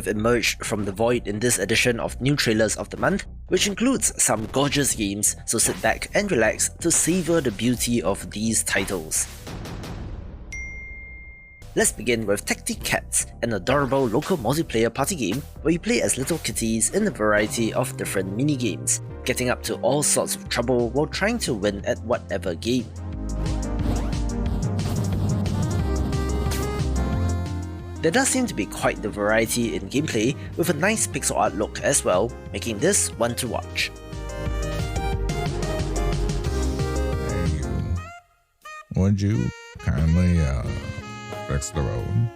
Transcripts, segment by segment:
have emerged from the void in this edition of New Trailers of the Month, which includes some gorgeous games, so sit back and relax to savor the beauty of these titles. Let's begin with Tactic Cats, an adorable local multiplayer party game where you play as little kitties in a variety of different mini-games, getting up to all sorts of trouble while trying to win at whatever game. There does seem to be quite the variety in gameplay, with a nice pixel art look as well, making this one to watch. Hey, would you kindly fix the road?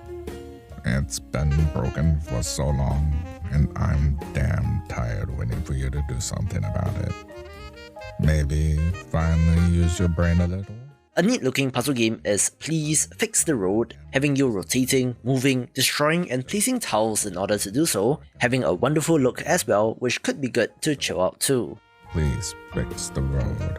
It's been broken for so long, and I'm damn tired waiting for you to do something about it. Maybe finally use your brain a little? A neat looking puzzle game is Please Fix the Road, having you rotating, moving, destroying and placing tiles in order to do so, having a wonderful look as well, which could be good to chill out too. Please fix the road.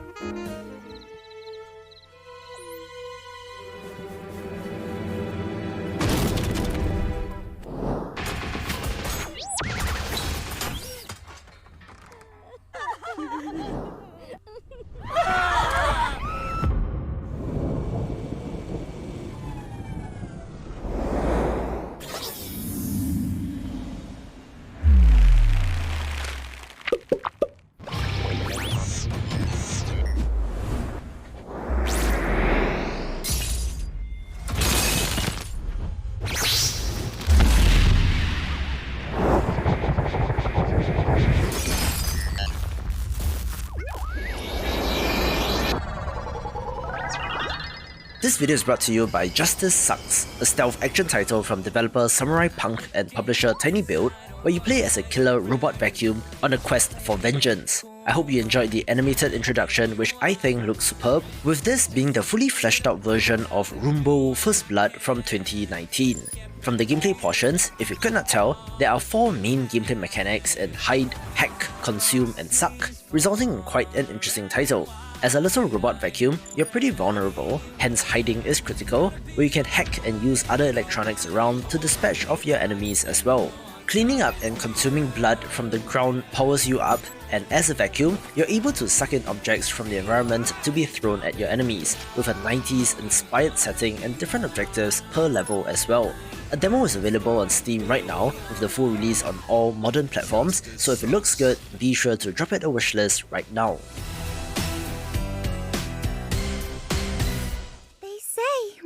This video is brought to you by Justice Sucks, a stealth action title from developer Samurai Punk and publisher Tiny Build, where you play as a killer robot vacuum on a quest for vengeance. I hope you enjoyed the animated introduction, which I think looks superb, with this being the fully fleshed out version of Rumble First Blood from 2019. From the gameplay portions, if you could not tell, there are 4 main gameplay mechanics in Hide, Hack, Consume and Suck, resulting in quite an interesting title. As a little robot vacuum, you're pretty vulnerable, hence hiding is critical, where you can hack and use other electronics around to dispatch of your enemies as well. Cleaning up and consuming blood from the ground powers you up, and as a vacuum, you're able to suck in objects from the environment to be thrown at your enemies, with a 90s inspired setting and different objectives per level as well. A demo is available on Steam right now, with the full release on all modern platforms, so if it looks good, be sure to drop it a wishlist right now.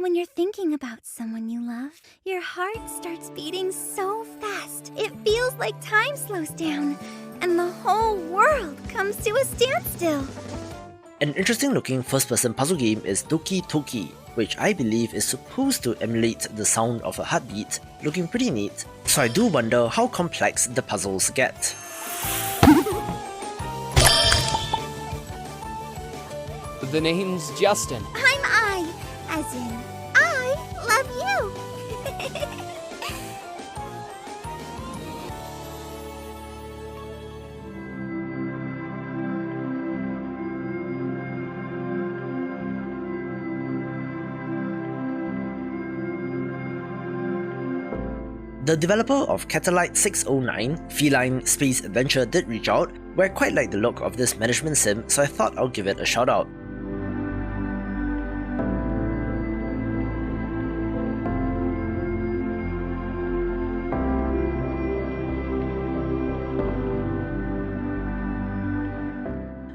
When you're thinking about someone you love, your heart starts beating so fast, it feels like time slows down, and the whole world comes to a standstill. An interesting looking first-person puzzle game is Doki Toki, which I believe is supposed to emulate the sound of a heartbeat, looking pretty neat, so I do wonder how complex the puzzles get. The name's Justin. I'm I, as in I love you. The developer of Catalyte 609, Feline Space Adventure, did reach out, where I quite like the look of this management sim, so I thought I'll give it a shout out.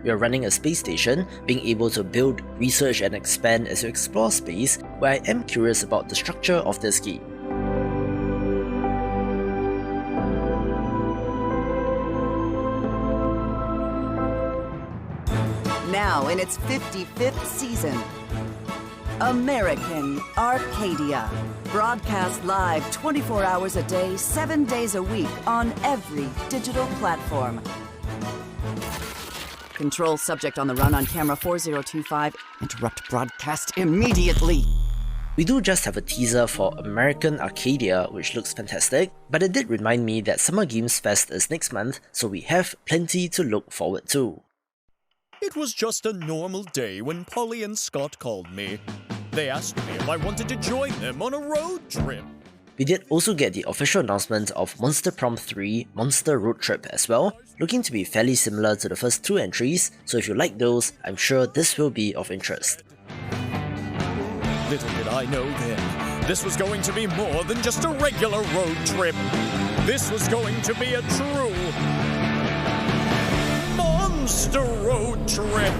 We are running a space station, being able to build, research and expand as you explore space, where I am curious about the structure of this game. Now in its 55th season, American Arcadia. Broadcast live 24 hours a day, 7 days a week on every digital platform. Control subject on the run on camera 4025. Interrupt broadcast immediately. We do just have a teaser for American Arcadia, which looks fantastic, but it did remind me that Summer Games Fest is next month, so we have plenty to look forward to. It was just a normal day when Polly and Scott called me. They asked me if I wanted to join them on a road trip. We did also get the official announcement of Monster Prom 3 Monster Road Trip as well, looking to be fairly similar to the first 2 entries, so if you like those, I'm sure this will be of interest. Little did I know then, this was going to be more than just a regular road trip. This was going to be a true monster road trip.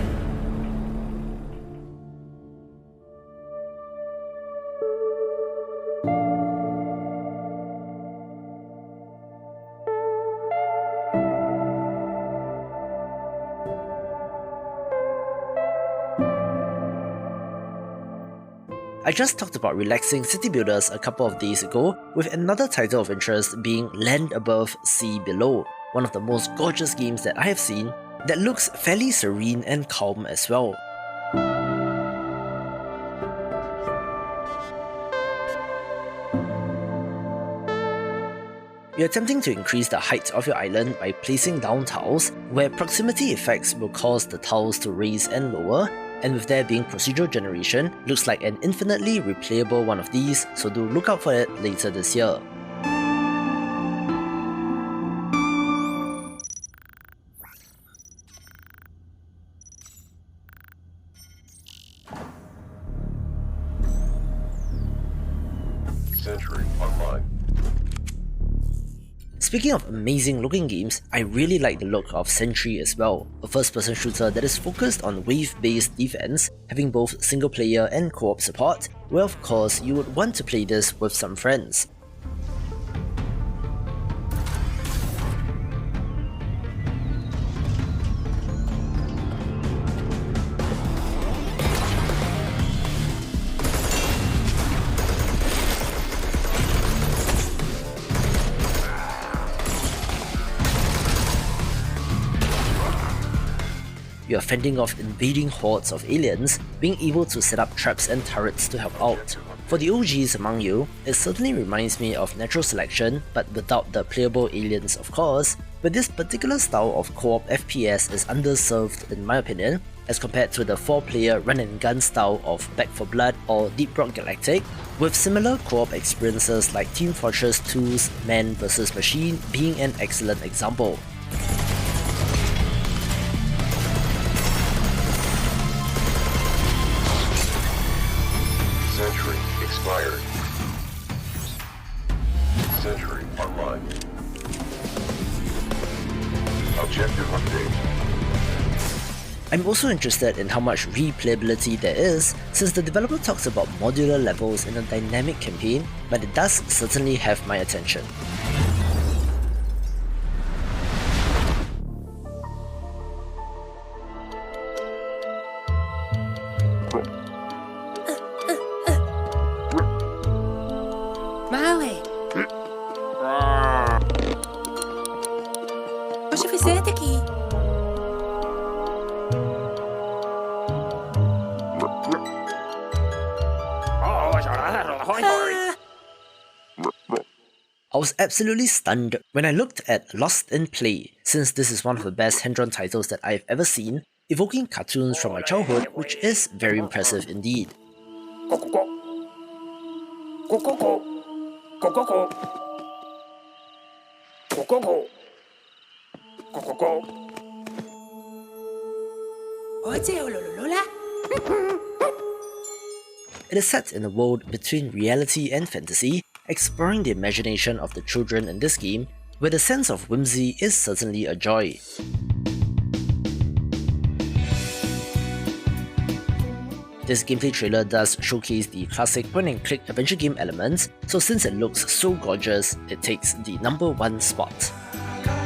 I just talked about relaxing city builders a couple of days ago, with another title of interest being Land Above, Sea Below, one of the most gorgeous games that I have seen that looks fairly serene and calm as well. You're attempting to increase the height of your island by placing down tiles, where proximity effects will cause the tiles to raise and lower, and with there being procedural generation, looks like an infinitely replayable one of these, so do look out for it later this year. Century Online. Speaking of amazing looking games, I really like the look of Sentry as well, a first-person shooter that is focused on wave-based defense, having both single-player and co-op support, where of course you would want to play this with some friends. You are fending off invading hordes of aliens, being able to set up traps and turrets to help out. For the OGs among you, it certainly reminds me of Natural Selection, but without the playable aliens of course, but this particular style of co-op FPS is underserved in my opinion, as compared to the 4-player run-and-gun style of Back 4 Blood or Deep Rock Galactic, with similar co-op experiences like Team Fortress 2's Man vs Machine being an excellent example. Century expired. Century Online. Objective update. I'm also interested in how much replayability there is, since the developer talks about modular levels in a dynamic campaign, but it does certainly have my attention. Maui. O suficiente aqui. I was absolutely stunned when I looked at Lost in Play, since this is one of the best hand-drawn titles that I've ever seen, evoking cartoons from my childhood, which is very impressive indeed. It is set in a world between reality and fantasy, exploring the imagination of the children in this game, where the sense of whimsy is certainly a joy. This gameplay trailer does showcase the classic point-and-click adventure game elements, so since it looks so gorgeous, it takes the #1 spot.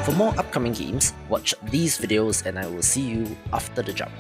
For more upcoming games, watch these videos and I will see you after the jump.